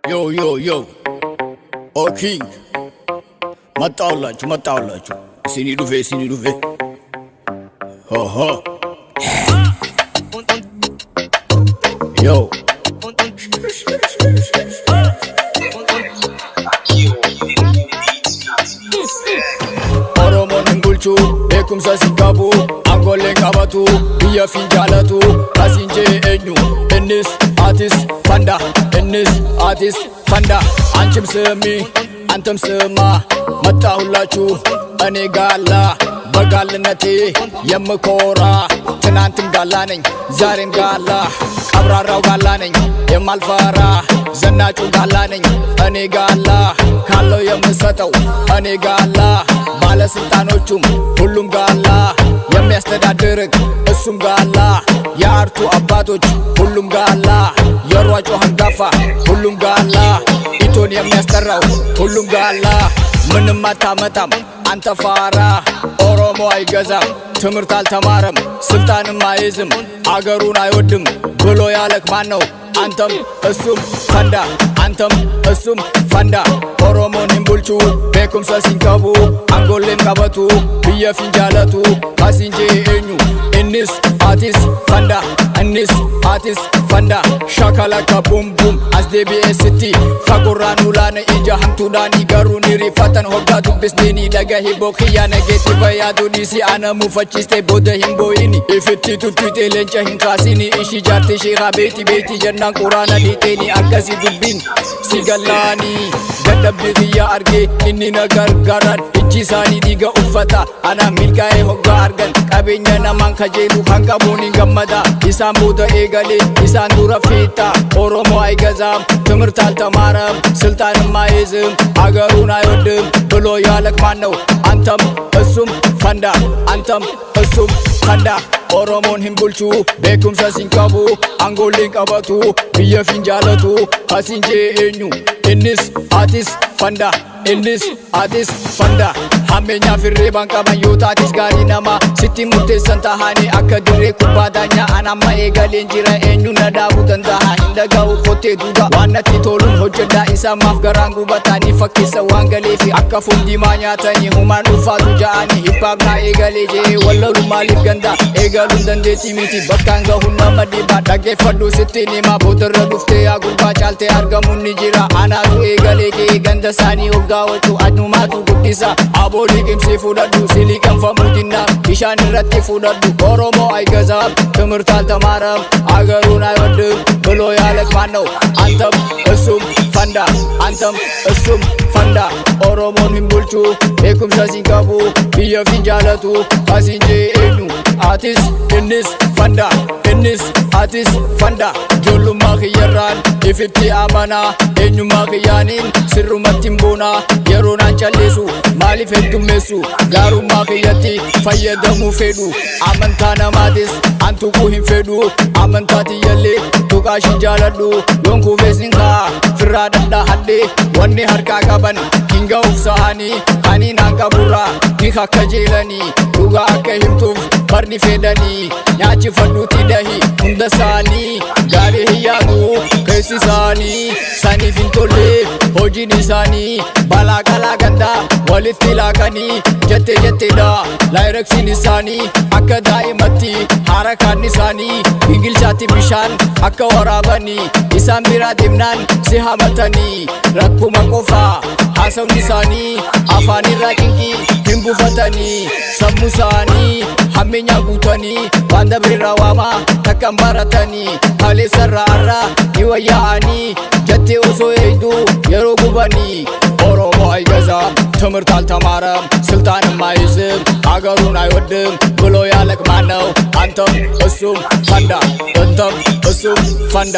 Yo, O King, mataulachu. Sini duve. Ho. Yo. Oromoon hin bulchu, beekumsa si qabu, aangoolleen qabatu, biyya fi jaalatu, asiin jee eenyu, innis atis fanda, አንቺም ስሚ አንተም ስማ መጣሁላችሁ እኔ ጋላ በጋልነቴ የምኮራ ትናንትም ጋላ ነኝ ዛሬም ጋላ ቀብራራው ጋላ ነኝ የማልፈራ ዘናጩ ጋላ ነኝ እኔ ጋላ ካለው የምሰጠው እኔ ጋላ ባለስልጣኖቹም ሁሉም ጋላ የሚያስተዳድርክ እሱም ጋላ የአርቱ አባቶች ሁሉም ጋላ የሯጮ አንጋፋ ሁሉም ጋላ ኢቶን የሚያስጠራው ሁሉም ጋላ ምንም አታመጣም አንተ ፋራ ኦሮሞ አይገዛም ትምህርት አልተማረም ስልጣንም አይዝም አገሩን አይወድም ብሎ ያለክ ማነው አንተም እሱም ፈንዳ ኦሮሞን ሂምቡልቹ ቤኩምሳ ሲንቀቡ አንጎሌም ቀበቱ ብየ ፊንጃለቱ ካሲንጄ ኤኙ innis atis fanda shakalaka boom as DBST fagurran ulana ija hamtudani garuni rifatan hogga dubbisnini daga hibokiya negative yaadu disi ana mufachiste boda himboini ifetti tutite lencha hinkasini ishi jarte shira beti jannan qurana diteni akkasi dubbin sigallani gadabbiya arge inni nagargaran ijisani diga uffata ana milkae hogga argan qabenya naman kajeelu hanqabuni gammada isaan boda eegale isaan dura fiita oromo አይገዛም ትምህርት አልተማረም ስልጣንም አይዝም አገሩን አይወድም ብሎ ያለክ ማነው አንተም እሱም ፈንዳ ኦሮሞን ሂምቡልቹ ቤኩምሳ ሲንቀቡ አንጎሌን ቀበቱ ብየ ፊንጃለቱ ካሲንጄ ኤኙ innis atis fanda hammenya firree banqaban yoo taatis gaarii nama sitti murteessan tahanii akka dirree kubbaadanya anamma eegaleen jira eenyu na dhaabuu danda'a hin dhaga'u qottee duuba waan natti toluun hojjedhaa isaamaaf garaan gubatanii fakkeessa waan galeefi akka fundimaa nyaatanii humaan ulfaatu ja'anii hiphaap naa eegalee jee wallalu maaliif ganda eegaluun dandeetii miti bakkaan gahuun nama dhiibaa dhaggeeffadhu sittiin himaa boodarra dhuftee yaa gurbaa caaltee argamuun ni jira anaatu eegalee jee ganda isaanii hoggaawatu adumaatu guddisa aboolii qimsii fudhadhu siliqan famuutinna bishaan irratti fudhadhu oromoo አይገዛም ትምህርት አልተማረም አገሩን አይወድም ብሎ ያለክ ማነው አንተም እሱም ፈንዳ ኦሮሞን ሂምቡልቹ ቤኩምሳ ሲንቀቡ ብየ ፊንጃለቱ ካሲንጄ ኤኙ አቲስ innis fanda jollummaa kiyyarraan ifitti amanaa eenyummaa kiyyaaniin sirrumatti mboonaa yeroo naan calleessu maaliif heddummeessu gaarummaa kiyyatti fayyadamuu fedhu amantaa namaatis an tuquu hin fedhu amantaa tiyyallee tuqaashin jaaladhu yonkuu beesnin kaa firraa dhadhaahadhe wanni harkaa qaban hin ga'uuf sa'anii kaniin an qaburraa dik akka jeelanii dhugaa akka himtuuf barni fedhanii nyaachifadhuuti dahi hunda isaanii gaarii hin yaadu keessi isaanii saniif hin tolle hojiin isaanii balaa qalaa gandaa walitti laaqanii jetteedha laayireksiin isaanii akka daa'imatti harakaan isaanii gingilchaatti bishaan akka waraabanii isaan biraa deemnaan si hamatanii rakkuma qofaa haasawni isaanii afaan irraa cinqii hin buufatanii sammuu isaanii hammeenyaa guutanii waan dabrirraa waamaa takkan baratanii halee sarraarraa ni wayyaa'anii jettee osoo eegduu yeroo gubanii ኦሮሞ አይገዛም ትምህርት አልተማረም ስልጣንም አይዝም አገሩን አይወድም ብሎ ያለክ ማነው አንተም እሱም ፈንዳ